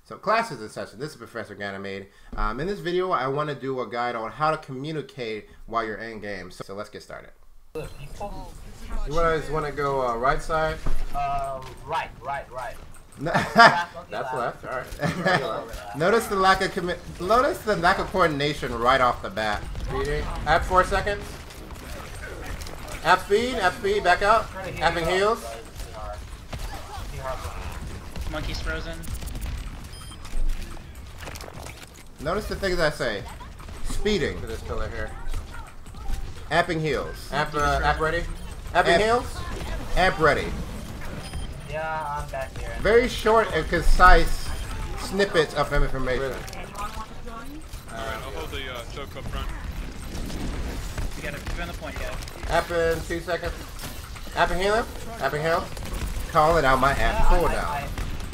So classes in session. This is Professor Ganymede. In this video, I want to do a guide on how to communicate while you're in game. So let's get started. You guys want to go right side? Right. That's left. All right. Notice the lack of coordination right off the bat. Speeding. App 4 seconds. App speed. Back up. Apping heals. Monkey's frozen. Notice the things I say. Speeding to this pillar here. Apping heals. App ready. Apping heals. App ready. Yeah, I'm back here. Very short and concise snippets of information. Alright, I'll hold the choke up front. You gotta keep on the point, guys. App in 2 seconds. Apping healing. Apping heal. Calling out my app cooldown.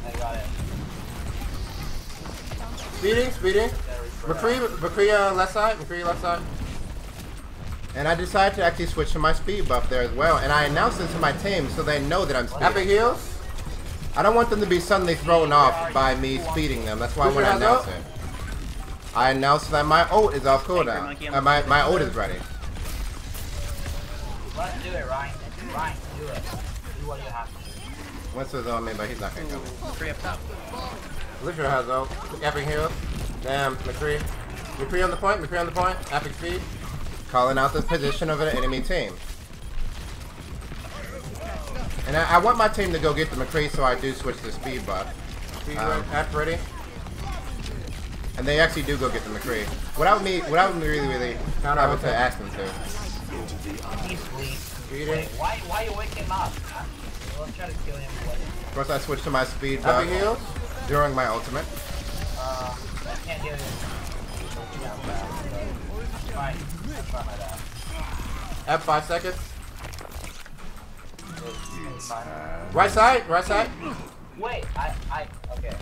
I got it. Speeding. McCree left side. And I decided to actually switch to my speed buff there as well. And I announced it to my team so they know that I'm speeding. Apping heals. I don't want them to be suddenly thrown off by me speeding them. That's why when I announce it, I announced that my ult is off cooldown. My ult is ready. Let's do it, Ryan. Ryan, do it. Do what you have to do. Winston's on me, but he's not gonna come. Free up top. Lucio has ult. Apping heals. Damn, McCree. McCree on the point. Apping speed. Calling out the position of an enemy team. And I want my team to go get the McCree, so I do switch to speed buff. App ready. And they actually do go get the McCree. Without me really having to ask them to. He's asleep. Speeding. Why you waking him up? Let's try to kill him. Of course, I switched to my speed buff heals during my ultimate. I can't do it. Fine. I'll try my best. App 5 seconds. Right side. Wait, okay.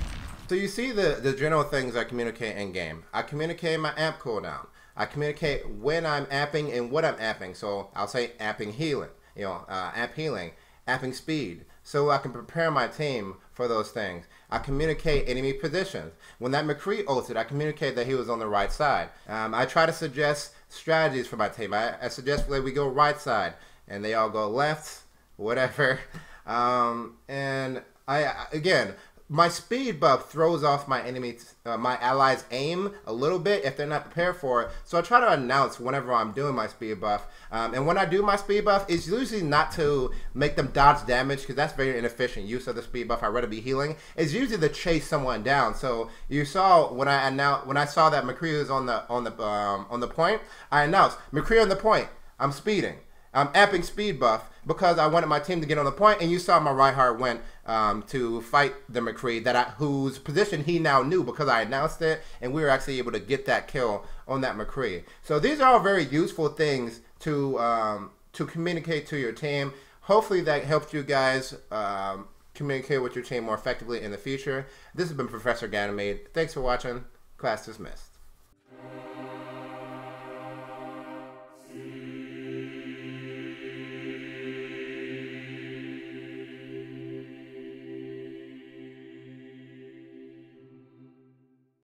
So you see the general things I communicate in game. I communicate my amp cooldown. I communicate when I'm apping and what I'm apping. So I'll say apping healing, app healing, apping speed. So I can prepare my team for those things. I communicate enemy positions. When that McCree ulted, I communicate that he was on the right side. I try to suggest strategies for my team. I suggest that we go right side and they all go left, whatever. And again, my speed buff throws off my my allies' aim a little bit if they're not prepared for it. So I try to announce whenever I'm doing my speed buff. And when I do my speed buff, it's usually not to make them dodge damage, because that's very inefficient use of the speed buff. I'd rather be healing. It's usually to chase someone down. So you saw when I saw that McCree was on the point, I announced McCree on the point. I'm speeding. I'm apping speed buff because I wanted my team to get on the point, and you saw my right heart went to fight the McCree whose position he now knew because I announced it, and we were actually able to get that kill on that McCree. So these are all very useful things to communicate to your team. Hopefully that helps you guys communicate with your team more effectively in the future. This has been Professor Ganymede. Thanks for watching. Class dismissed.